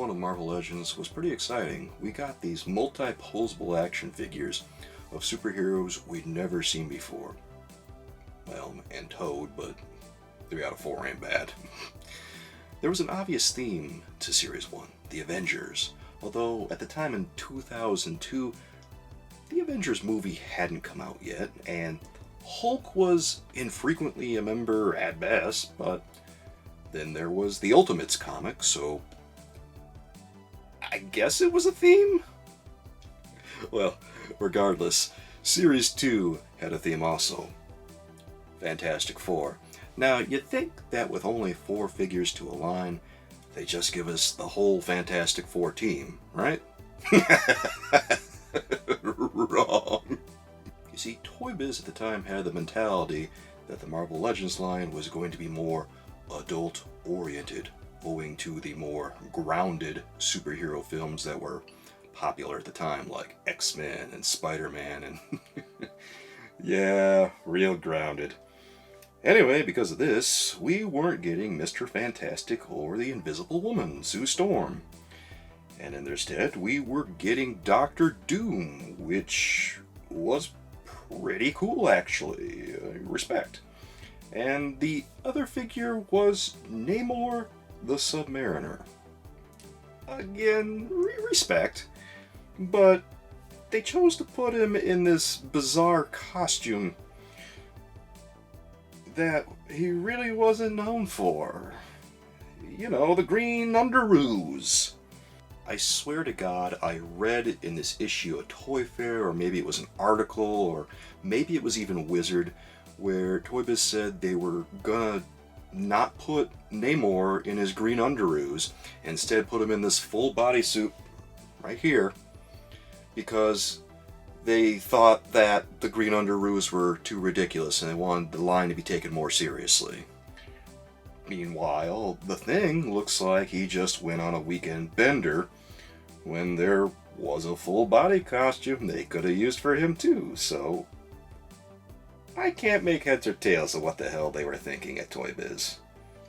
1 of Marvel Legends was pretty exciting. We got these multi-posable action figures of superheroes we'd never seen before. Well, and Toad, but 3 out of 4 ain't bad. There was an obvious theme to Series 1, the Avengers, although at the time in 2002, the Avengers movie hadn't come out yet, and Hulk was infrequently a member at best, but then there was the Ultimates comic, so I guess it was a theme? Well, regardless, Series 2 had a theme also. Fantastic Four. Now, you'd think that with only 4 figures to align, they just give us the whole Fantastic Four team, right? Wrong. You see, Toy Biz at the time had the mentality that the Marvel Legends line was going to be more adult-oriented, owing to the more grounded superhero films that were popular at the time, like X-Men and Spiderman and... yeah, real grounded. Anyway, because of this, we weren't getting Mr. Fantastic or the Invisible Woman, Sue Storm. And in their stead, we were getting Doctor Doom, which was pretty cool, actually. Respect. And the other figure was Namor the Submariner. Again, respect. But they chose to put him in this bizarre costume that he really wasn't known for. You know, the green underoos. I swear to God, I read in this issue of Toy Fair, or maybe it was an article, or maybe it was even Wizard, where Toy Biz said they were gonna not put Namor in his green underoos, instead put him in this full bodysuit right here, because they thought that the green underoos were too ridiculous and they wanted the line to be taken more seriously. Meanwhile, the Thing looks like he just went on a weekend bender when there was a full body costume they could have used for him too, so I can't make heads or tails of what the hell they were thinking at Toy Biz.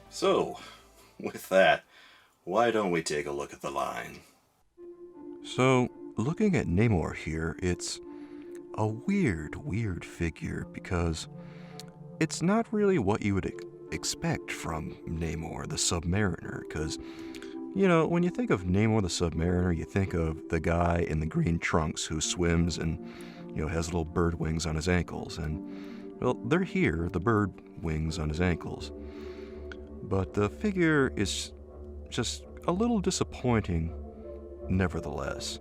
So, with that, why don't we take a look at the line? So, looking at Namor here, it's a weird figure because it's not really what you would expect from Namor the Submariner, because, you know, when you think of Namor the Submariner, you think of the guy in the green trunks who swims and, you know, has little bird wings on his ankles, and, well, they're here, the bird wings on his ankles. But the figure is just a little disappointing, nevertheless.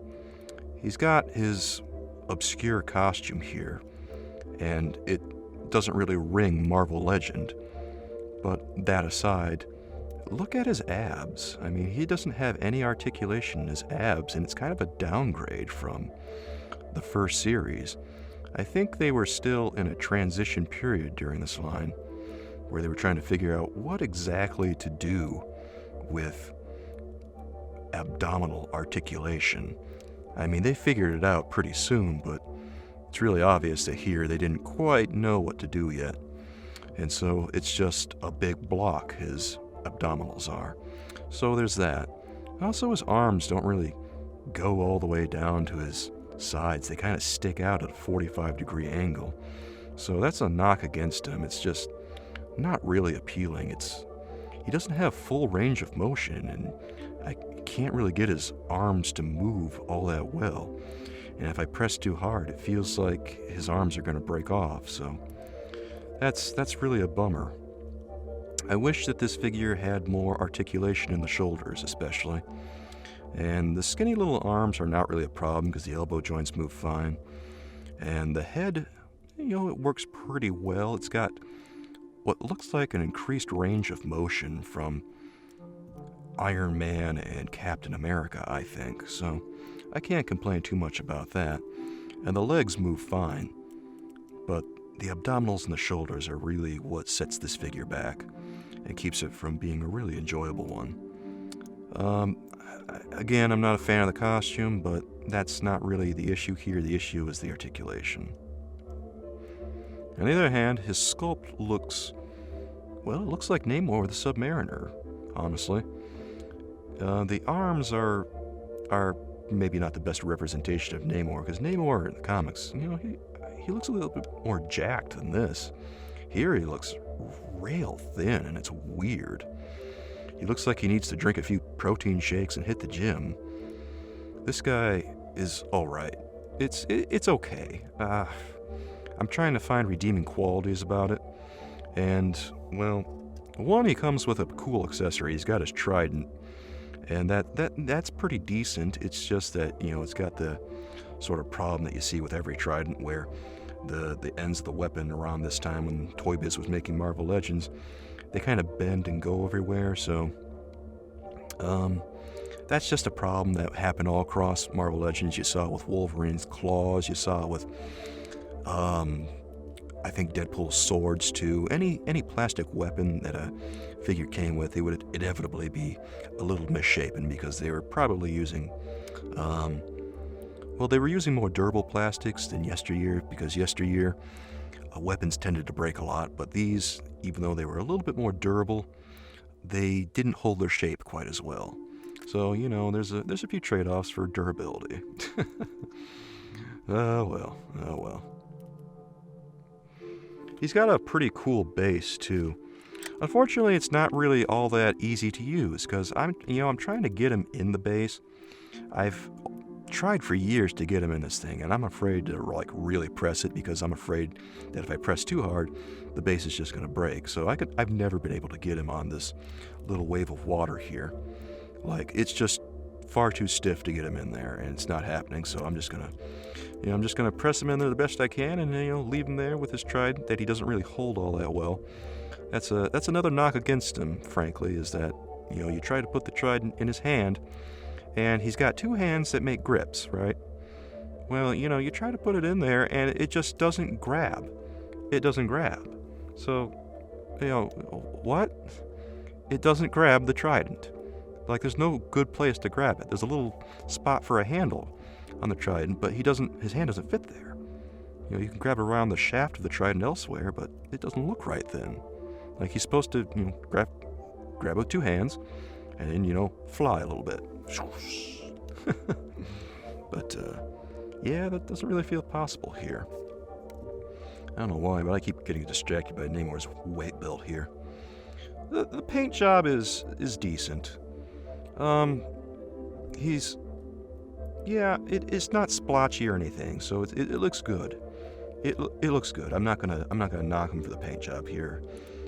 He's got his obscure costume here, and it doesn't really ring Marvel Legend. But that aside, look at his abs. I mean, he doesn't have any articulation in his abs, and it's kind of a downgrade from the first series. I think they were still in a transition period during this line, where they were trying to figure out what exactly to do with abdominal articulation. I mean, they figured it out pretty soon, but it's really obvious that here they didn't quite know what to do yet. And so it's just a big block, his abdominals are. So there's that. Also, his arms don't really go all the way down to his sides. They kind of stick out at a 45-degree angle. So that's a knock against him. It's just not really appealing. He doesn't have full range of motion, and I can't really get his arms to move all that well. And if I press too hard, it feels like his arms are going to break off, so that's really a bummer. I wish that this figure had more articulation in the shoulders, especially. And the skinny little arms are not really a problem because the elbow joints move fine. And the head, you know, it works pretty well. It's got what looks like an increased range of motion from Iron Man and Captain America, I think, so I can't complain too much about that. And the legs move fine, but the abdominals and the shoulders are really what sets this figure back and keeps it from being a really enjoyable one. Again, I'm not a fan of the costume, but that's not really the issue here. The issue is the articulation. On the other hand, his sculpt looks, well, it looks like Namor the Submariner, honestly. The arms are maybe not the best representation of Namor, because Namor in the comics, he looks a little bit more jacked than this. Here he looks rail thin, and it's weird. He looks like he needs to drink a few protein shakes and hit the gym. This guy is alright. It's okay. I'm trying to find redeeming qualities about it. And, well, one, he comes with a cool accessory. He's got his trident. And that's pretty decent. It's just that, it's got the sort of problem that you see with every trident where the ends of the weapon around this time when Toy Biz was making Marvel Legends, they kind of bend and go everywhere, so that's just a problem that happened all across Marvel Legends. You saw it with Wolverine's claws, you saw it with I think Deadpool's swords too. Any plastic weapon that a figure came with, they would inevitably be a little misshapen because they were probably using they were using more durable plastics than yesteryear, because yesteryear weapons tended to break a lot, but these, even though they were a little bit more durable, they didn't hold their shape quite as well. So, there's a few trade-offs for durability. Oh well. He's got a pretty cool base too. Unfortunately, it's not really all that easy to use, because I'm trying to get him in the base. I've tried for years to get him in this thing, and I'm afraid to really press it, because I'm afraid that if I press too hard, the base is just going to break. So I've never been able to get him on this little wave of water here. It's just far too stiff to get him in there, and it's not happening. So I'm just gonna press him in there the best I can, and leave him there with his trident that he doesn't really hold all that well. That's another knock against him, frankly, is that you try to put the trident in his hand, and he's got two hands that make grips, right? Well, you try to put it in there, and it just doesn't grab. It doesn't grab. So, what? It doesn't grab the trident. There's no good place to grab it. There's a little spot for a handle on the trident, but his hand doesn't fit there. You can grab around the shaft of the trident elsewhere, but it doesn't look right then. He's supposed to, grab with two hands, and then, fly a little bit. But, yeah, that doesn't really feel possible here. I don't know why, but I keep getting distracted by Namor's weight belt here. The paint job is decent. It's not splotchy or anything, so it looks good. It looks good. I'm not gonna knock him for the paint job here.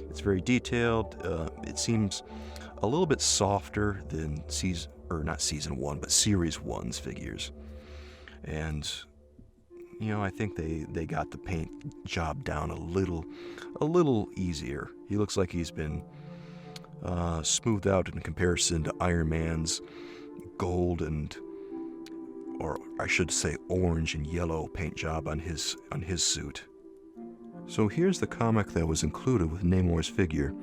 It's very detailed. It seems a little bit softer than Series 1's figures. And I think they got the paint job down a little easier. He looks like he's been smoothed out in comparison to Iron Man's gold or I should say orange and yellow paint job on his suit. So here's the comic that was included with Namor's figure.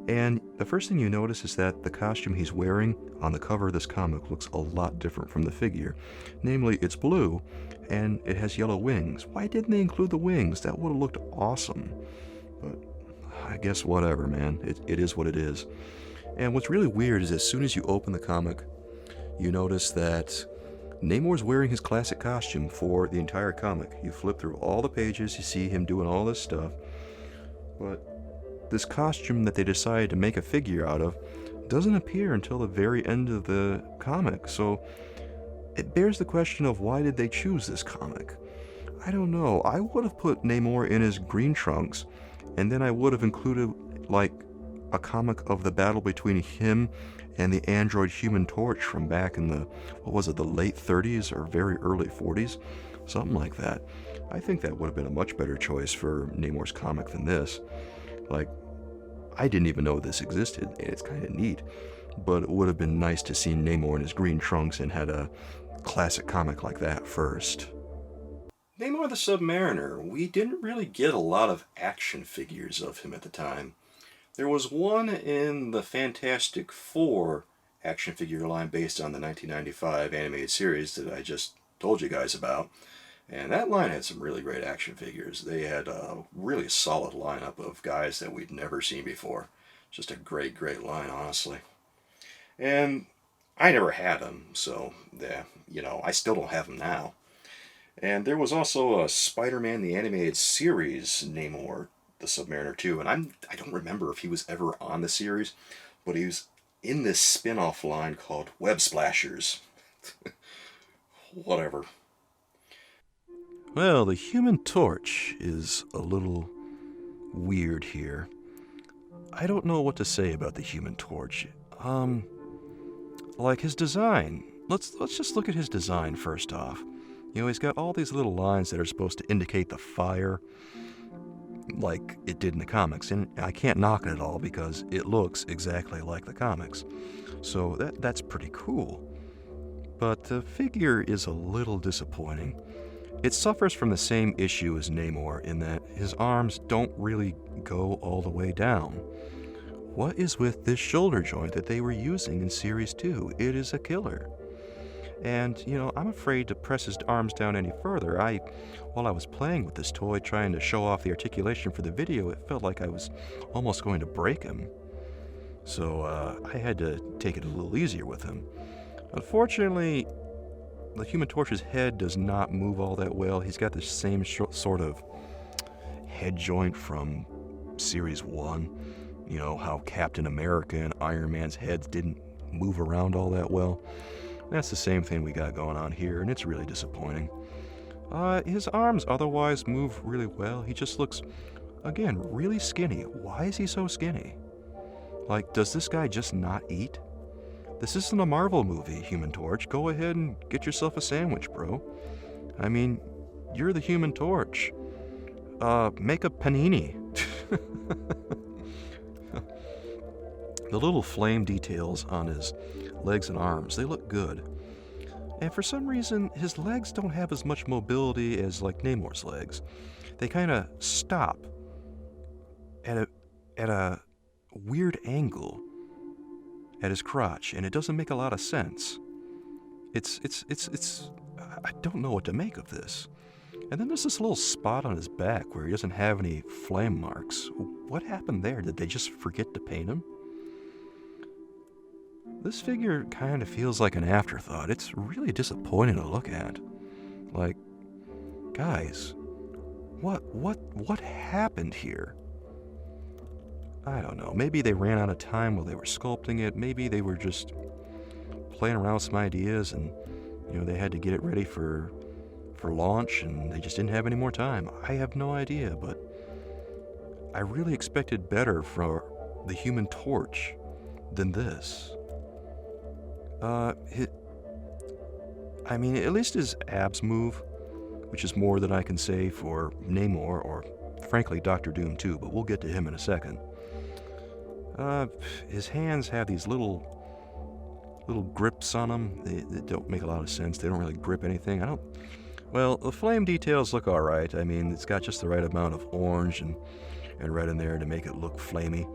And the first thing you notice is that the costume he's wearing on the cover of this comic looks a lot different from the figure. Namely, it's blue, and it has yellow wings. Why didn't they include the wings? That would have looked awesome. But I guess whatever, man. It is what it is. And what's really weird is as soon as you open the comic, you notice that Namor's wearing his classic costume for the entire comic. You flip through all the pages, you see him doing all this stuff. But this costume that they decided to make a figure out of doesn't appear until the very end of the comic. So it bears the question of, why did they choose this comic? I don't know. I would have put Namor in his green trunks, and then I would have included a comic of the battle between him and the android Human Torch from back in the late 30s or very early 40s, something like that. I think that would have been a much better choice for Namor's comic than this. I didn't even know this existed, and it's kind of neat, but it would have been nice to see Namor in his green trunks and had a classic comic like that first. Namor the Submariner. We didn't really get a lot of action figures of him at the time. There was one in the Fantastic Four action figure line based on the 1995 animated series that I just told you guys about. And that line had some really great action figures. They had a really solid lineup of guys that we'd never seen before. Just a great line, honestly. And I never had him, so yeah, I still don't have him now. And there was also a Spider-Man the Animated Series Namor the Submariner too, and I don't remember if he was ever on the series, but he was in this spin-off line called Web Splashers. Whatever. Well, the Human Torch is a little weird here. I don't know what to say about the Human Torch. Like his design. Let's just look at his design first off. He's got all these little lines that are supposed to indicate the fire, like it did in the comics, and I can't knock it at all because it looks exactly like the comics. So that's pretty cool. But the figure is a little disappointing. It suffers from the same issue as Namor in that his arms don't really go all the way down. What is with this shoulder joint that they were using in Series 2? It is a killer. And, I'm afraid to press his arms down any further. While I was playing with this toy, trying to show off the articulation for the video, it felt like I was almost going to break him. So, I had to take it a little easier with him. Unfortunately, the Human Torch's head does not move all that well. He's got the same sort of head joint from Series 1. How Captain America and Iron Man's heads didn't move around all that well. That's the same thing we got going on here, and it's really disappointing. His arms otherwise move really well. He just looks, again, really skinny. Why is he so skinny? Like, does this guy just not eat? This isn't a Marvel movie, Human Torch. Go ahead and get yourself a sandwich, bro. I mean, you're the Human Torch. Make a panini. The little flame details on his legs and arms, they look good. And for some reason, his legs don't have as much mobility as like Namor's legs. They kind of stop at a weird angle at his crotch, and it doesn't make a lot of sense. It's I don't know what to make of this. And then there's this little spot on his back where he doesn't have any flame marks. What happened there? Did they just forget to paint him? This figure kind of feels like an afterthought. It's really disappointing to look at. Like, guys, what happened here? I don't know. Maybe they ran out of time while they were sculpting it. Maybe they were just playing around with some ideas and, they had to get it ready for launch and they just didn't have any more time. I have no idea, but I really expected better for the Human Torch than this. At least his abs move, which is more than I can say for Namor or, frankly, Doctor Doom too, but we'll get to him in a second. His hands have these little grips on them. They don't make a lot of sense. They don't really grip anything. Well, the flame details look alright. I mean, it's got just the right amount of orange and red in there to make it look flamey.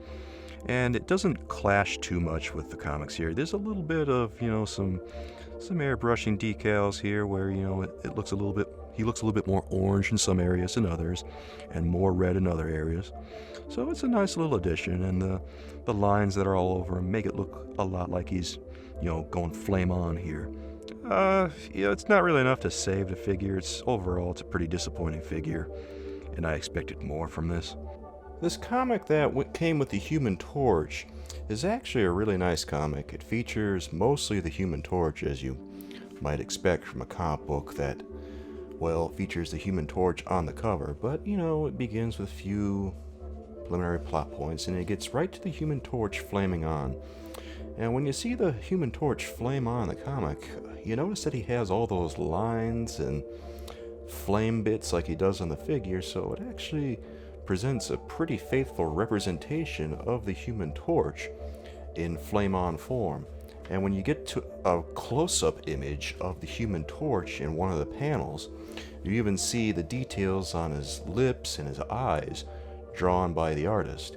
And it doesn't clash too much with the comics here. There's a little bit of, some airbrushing decals here where, it looks he looks a little bit more orange in some areas than others, and more red in other areas. So it's a nice little addition, and the lines that are all over him make it look a lot like he's, going flame on here. It's not really enough to save the figure. Overall, it's a pretty disappointing figure, and I expected more from this. This comic that came with the Human Torch is actually a really nice comic. It features mostly the Human Torch, as you might expect from a comic book that, features the Human Torch on the cover, but, it begins with a few preliminary plot points, and it gets right to the Human Torch flaming on. And when you see the Human Torch flame on in the comic, you notice that he has all those lines and flame bits like he does on the figure, so it actually presents a pretty faithful representation of the Human Torch in flame-on form. And when you get to a close-up image of the Human Torch in one of the panels, you even see the details on his lips and his eyes drawn by the artist.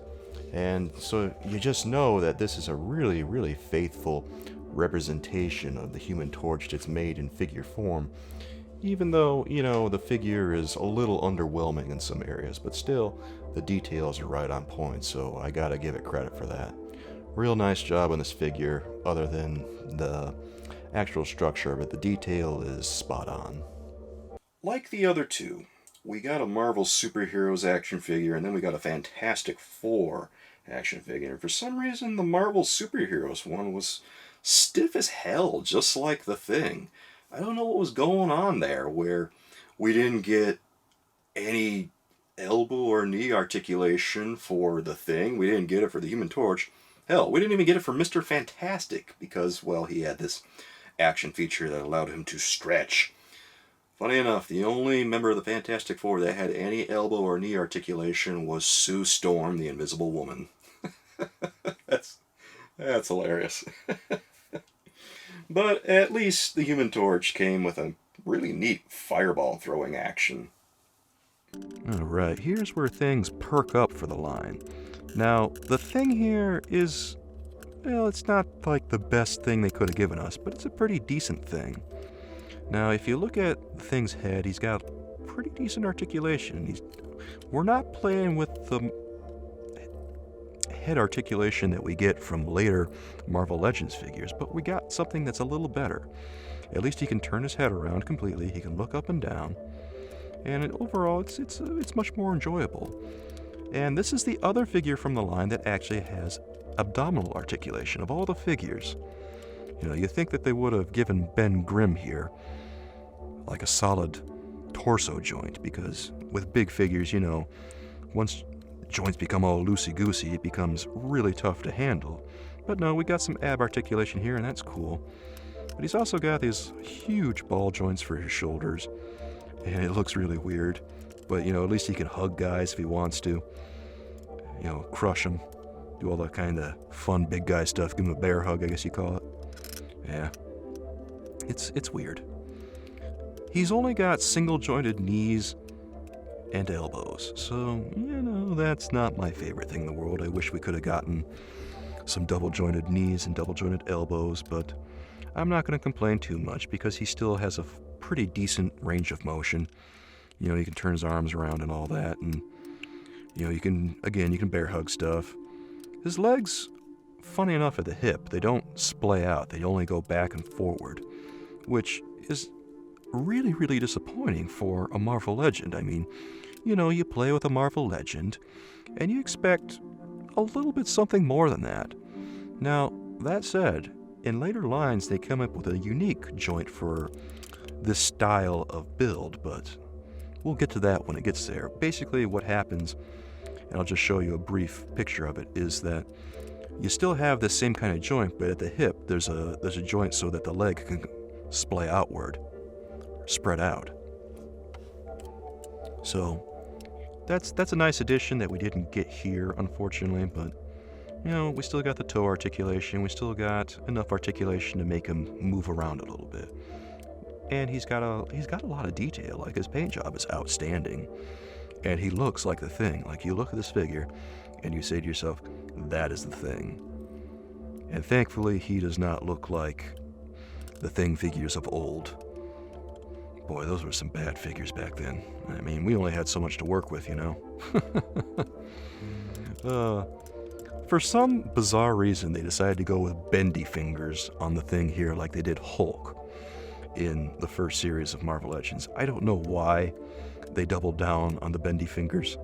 And so you just know that this is a really, really faithful representation of the Human Torch that's made in figure form. Even though, the figure is a little underwhelming in some areas, but still, the details are right on point, so I gotta give it credit for that. Real nice job on this figure, other than the actual structure of it. The detail is spot on. Like the other two, we got a Marvel Superheroes action figure, and then we got a Fantastic Four action figure. And for some reason, the Marvel Superheroes one was stiff as hell, just like the Thing. I don't know what was going on there, where we didn't get any elbow or knee articulation for the Thing. We didn't get it for the Human Torch. Hell, we didn't even get it for Mr. Fantastic, because, well, he had this action feature that allowed him to stretch. Funny enough, the only member of the Fantastic Four that had any elbow or knee articulation was Sue Storm, the Invisible Woman. That's hilarious. But at least the Human Torch came with a really neat fireball throwing action. Alright, here's where things perk up for the line. Now, the Thing here is, well, it's not like the best thing they could have given us, but it's a pretty decent thing. Now, if you look at the Thing's head, he's got pretty decent articulation. We're not playing with the head articulation that we get from later Marvel Legends figures, but we got something that's a little better. At least he can turn his head around completely, he can look up and down, and overall it's much more enjoyable. And this is the other figure from the line that actually has abdominal articulation of all the figures. You know, you think that they would have given Ben Grimm here like a solid torso joint, because with big figures, you know, once joints become all loosey-goosey, it becomes really tough to handle. But no, we got some ab articulation here, and that's cool. But he's also got these huge ball joints for his shoulders, and it looks really weird. But, you know, at least he can hug guys if he wants to. You know, crush them, do all that kind of fun big guy stuff, give him a bear hug, I guess you call it. Yeah, it's weird. He's only got single-jointed knees and elbows, so, you know, that's not my favorite thing in the world. I wish we could have gotten some double-jointed knees and double-jointed elbows, but I'm not going to complain too much because he still has a pretty decent range of motion. You know, he can turn his arms around and all that, and, you know, you can bear hug stuff. His legs, funny enough, at the hip, they don't splay out. They only go back and forward, which is really, really disappointing for a Marvel Legend. I mean, you know, you play with a Marvel Legend, and you expect a little bit something more than that. Now, that said, in later lines, they come up with a unique joint for this style of build, but we'll get to that when it gets there. Basically, what happens, and I'll just show you a brief picture of it, is that you still have the same kind of joint, but at the hip, there's a joint so that the leg can splay outward, spread out. So that's a nice addition that we didn't get here, unfortunately, but, you know, we still got the toe articulation, we still got enough articulation to make him move around a little bit. And he's got a lot of detail. Like, his paint job is outstanding, and he looks like the Thing. Like, you look at this figure and you say to yourself, that is the Thing. And thankfully, he does not look like the Thing figures of old. Boy, those were some bad figures back then. I mean, we only had so much to work with, you know. For some bizarre reason, they decided to go with bendy fingers on the Thing here, like they did Hulk in the first series of Marvel Legends. I don't know why they doubled down on the bendy fingers.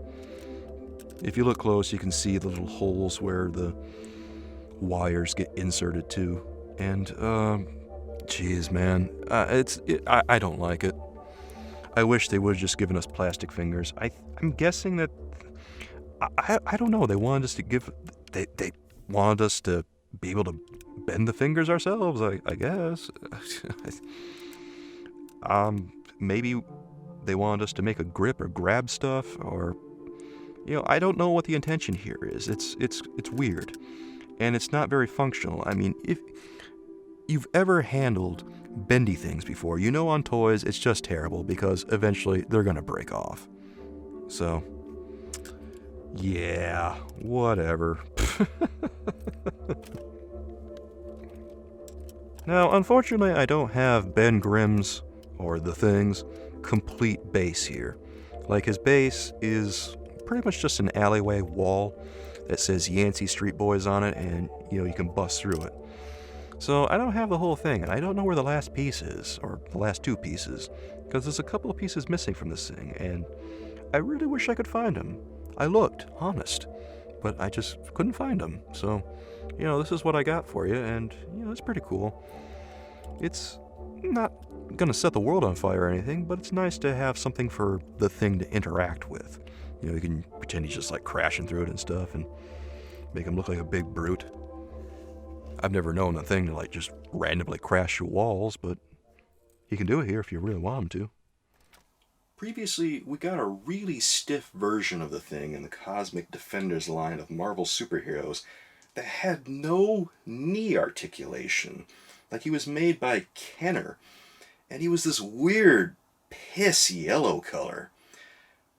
If you look close, you can see the little holes where the wires get inserted to. And, geez, man, I don't like it. I wish they would have just given us plastic fingers. I'm guessing that, I don't know, they wanted us to they wanted us to be able to bend the fingers ourselves, I guess. Maybe they wanted us to make a grip or grab stuff, or, you know, I don't know what the intention here is. It's weird, and it's not very functional. I mean, if you've ever handled bendy things before, you know on toys it's just terrible because eventually they're gonna break off. So, yeah, whatever. Now, unfortunately, I don't have Ben Grimm's, or the Thing's, complete base here. Like, his base is pretty much just an alleyway wall that says Yancey Street Boys on it, and you can bust through it. So I don't have the whole thing, and I don't know where the last piece is, or the last two pieces, because there's a couple of pieces missing from this thing, and I really wish I could find them. I looked, honest, but I just couldn't find them. So, this is what I got for you, and, it's pretty cool. It's not gonna set the world on fire or anything, but it's nice to have something for the thing to interact with. You can pretend he's just like crashing through it and stuff, and make him look like a big brute. I've never known a thing to like just randomly crash through walls, but he can do it here if you really want him to. Previously, we got a really stiff version of the thing in the Cosmic Defenders line of Marvel superheroes that had no knee articulation. Like he was made by Kenner, and he was this weird piss yellow color.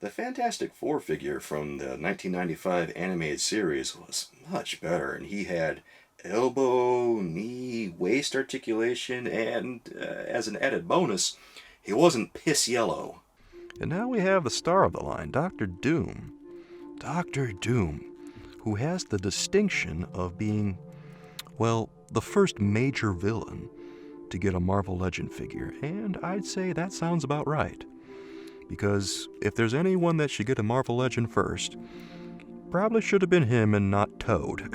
The Fantastic Four figure from the 1995 animated series was much better, and he had elbow, knee, waist articulation, and as an added bonus, he wasn't piss yellow. And now we have the star of the line, Dr. Doom. Dr. Doom, who has the distinction of being, well, the first major villain to get a Marvel Legend figure, and I'd say that sounds about right. Because if there's anyone that should get a Marvel Legend first, probably should have been him and not Toad.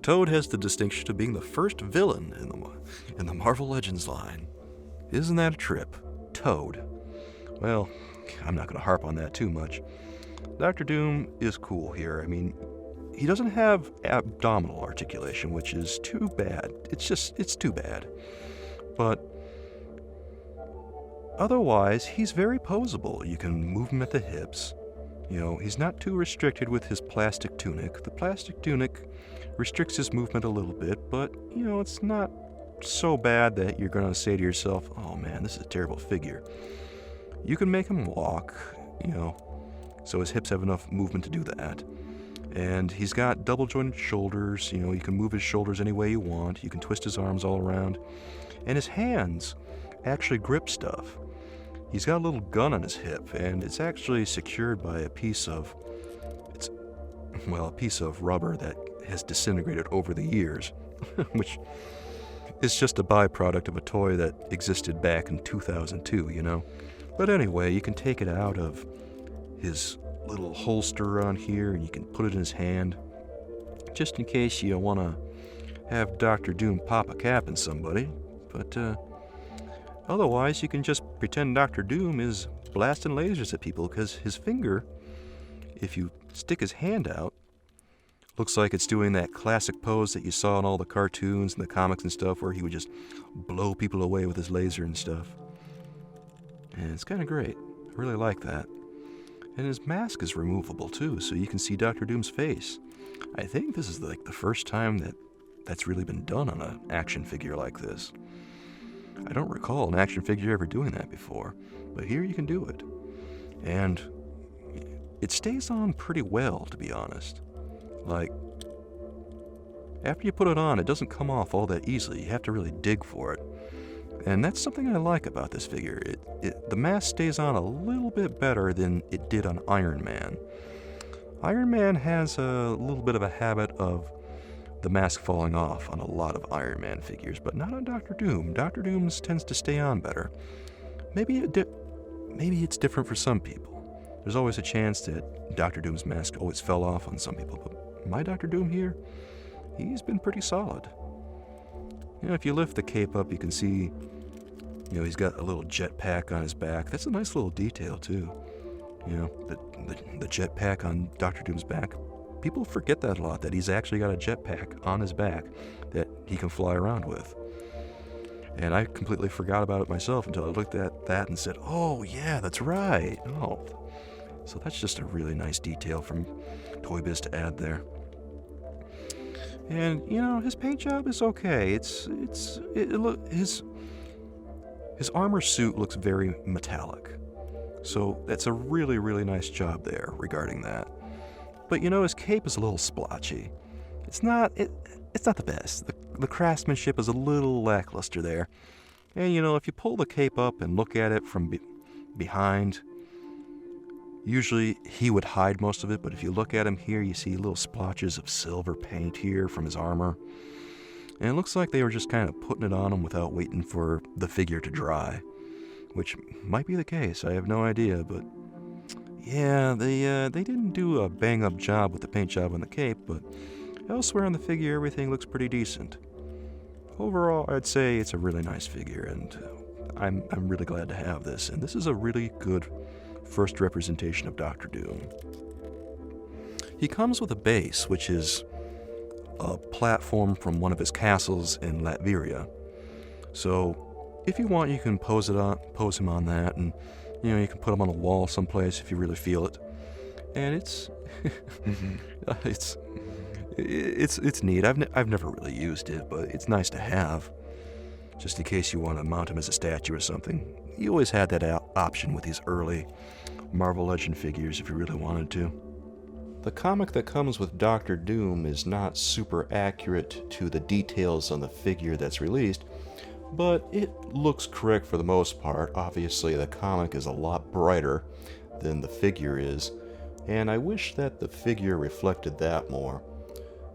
Toad has the distinction of being the first villain in the Marvel Legends line. Isn't that a trip? Toad. Well, I'm not going to harp on that too much. Dr. Doom is cool here. I mean, he doesn't have abdominal articulation, which is too bad. It's too bad. But otherwise, he's very posable. You can move him at the hips. He's not too restricted with his plastic tunic. The plastic tunic restricts his movement a little bit, but, it's not so bad that you're going to say to yourself, oh man, this is a terrible figure. You can make him walk, so his hips have enough movement to do that. And he's got double jointed shoulders, you can move his shoulders any way you want. You can twist his arms all around. And his hands actually grip stuff. He's got a little gun on his hip, and it's actually secured by a piece of rubber that has disintegrated over the years, which is just a byproduct of a toy that existed back in 2002, But anyway, you can take it out of his little holster on here, and you can put it in his hand, just in case you want to have Dr. Doom pop a cap in somebody. But otherwise, you can just pretend Dr. Doom is blasting lasers at people, because his finger, if you stick his hand out, looks like it's doing that classic pose that you saw in all the cartoons and the comics and stuff, where he would just blow people away with his laser and stuff. And it's kind of great. I really like that. And his mask is removable too, so you can see Dr. Doom's face. I think this is like the first time that's really been done on an action figure like this. I don't recall an action figure ever doing that before, but here you can do it. And it stays on pretty well, to be honest. Like, after you put it on, it doesn't come off all that easily. You have to really dig for it. And that's something I like about this figure. The mask stays on a little bit better than it did on Iron Man. Iron Man has a little bit of a habit of the mask falling off on a lot of Iron Man figures, but not on Dr. Doom. Dr. Doom's tends to stay on better. Maybe it's different for some people. There's always a chance that Dr. Doom's mask always fell off on some people, but my Dr. Doom here, he's been pretty solid. If you lift the cape up, you can see, he's got a little jetpack on his back. That's a nice little detail, too. The jetpack on Dr. Doom's back. People forget that a lot, that he's actually got a jetpack on his back that he can fly around with. And I completely forgot about it myself until I looked at that and said, oh, yeah, that's right. Oh, so that's just a really nice detail from Toy Biz to add there. And, his paint job is okay. His armor suit looks very metallic. So that's a really, really nice job there regarding that. But, his cape is a little splotchy. It's not the best. The craftsmanship is a little lackluster there. And, if you pull the cape up and look at it from behind, Usually he would hide most of it, but if you look at him here, you see little splotches of silver paint here from his armor. And it looks like they were just kind of putting it on him without waiting for the figure to dry. Which might be the case, I have no idea, but yeah, they didn't do a bang-up job with the paint job on the cape, but elsewhere on the figure, everything looks pretty decent. Overall, I'd say it's a really nice figure, and I'm really glad to have this, and this is a really good first representation of Doctor Doom. He comes with a base, which is a platform from one of his castles in Latveria. So, if you want, you can pose him on that, and you can put him on a wall someplace if you really feel it. And it's it's neat. I've never really used it, but it's nice to have, just in case you want to mount him as a statue or something. You always had that option with these early Marvel Legend figures if you really wanted to. The comic that comes with Doctor Doom is not super accurate to the details on the figure that's released, but it looks correct for the most part. Obviously, the comic is a lot brighter than the figure is, and I wish that the figure reflected that more.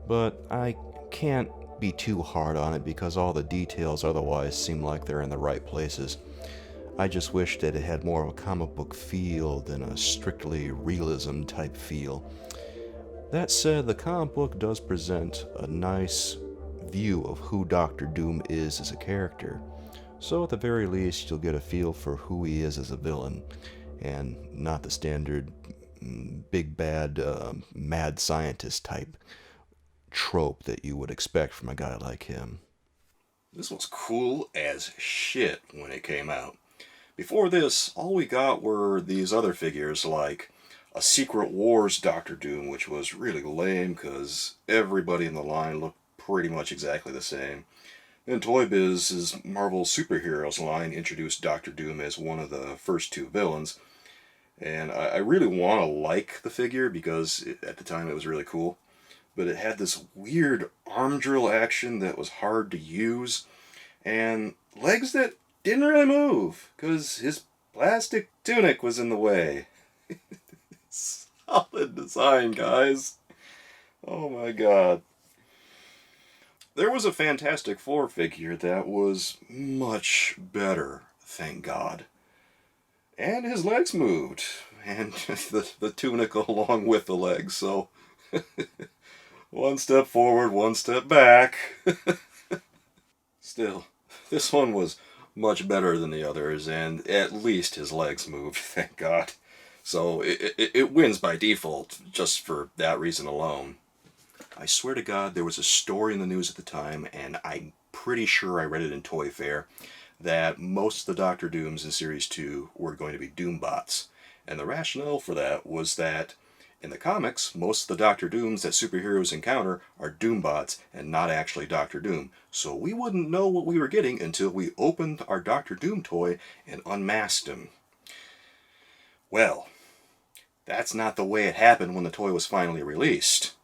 But I can't be too hard on it because all the details otherwise seem like they're in the right places. I just wish that it had more of a comic book feel than a strictly realism type feel. That said, the comic book does present a nice view of who Doctor Doom is as a character, so at the very least you'll get a feel for who he is as a villain, and not the standard big bad mad scientist type trope that you would expect from a guy like him. This was cool as shit when it came out. Before this, all we got were these other figures like a Secret Wars Doctor Doom, which was really lame because everybody in the line looked pretty much exactly the same. Then Toy Biz's Marvel Superheroes line introduced Doctor Doom as one of the first two villains. And I really want to like the figure because at the time it was really cool. But it had this weird arm drill action that was hard to use. And legs that didn't really move because his plastic tunic was in the way. Solid design, guys. Oh my god. There was a Fantastic Four figure that was much better, thank God. And his legs moved. And the tunic along with the legs, so one step forward, one step back. Still, this one was much better than the others, and at least his legs moved, thank God. So it wins by default, just for that reason alone. I swear to God, there was a story in the news at the time, and I'm pretty sure I read it in Toy Fair, that most of the Doctor Dooms in Series 2 were going to be Doombots. And the rationale for that was that in the comics, most of the Doctor Dooms that superheroes encounter are Doombots and not actually Doctor Doom. So we wouldn't know what we were getting until we opened our Doctor Doom toy and unmasked him. Well, that's not the way it happened when the toy was finally released.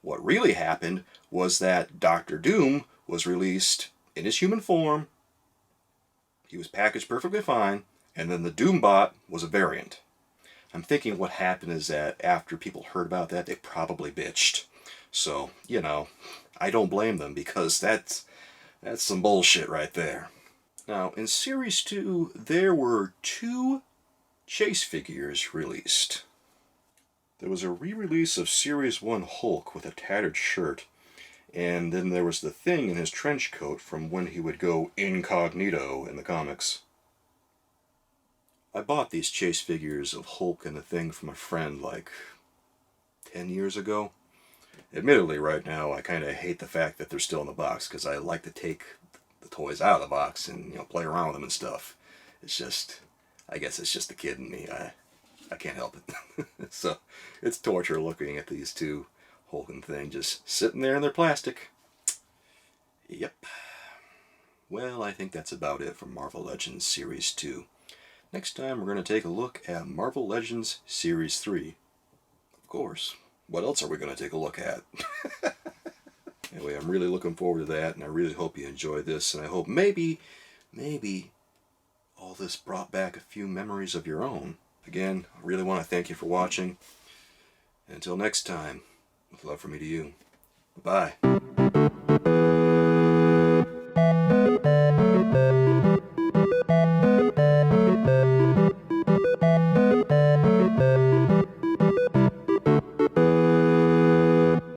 What really happened was that Doctor Doom was released in his human form. He was packaged perfectly fine, and then the Doombot was a variant. I'm thinking what happened is that after people heard about that, they probably bitched. So, I don't blame them because that's some bullshit right there. Now, in Series 2, there were 2 chase figures released. There was a re-release of Series 1 Hulk with a tattered shirt, and then there was the Thing in his trench coat from when he would go incognito in the comics. I bought these chase figures of Hulk and the Thing from a friend like 10 years ago. Admittedly, right now, I kind of hate the fact that they're still in the box because I like to take the toys out of the box and play around with them and stuff. It's just, I guess it's just the kid in me. I can't help it. So, it's torture looking at these 2 Hulk and Thing just sitting there in their plastic. Yep. Well, I think that's about it for Marvel Legends Series 2. Next time we're going to take a look at Marvel Legends Series 3. Of course. What else are we going to take a look at? Anyway, I'm really looking forward to that, and I really hope you enjoy this, and I hope maybe all this brought back a few memories of your own. Again, I really want to thank you for watching. Until next time, with love from me to you. Bye-bye.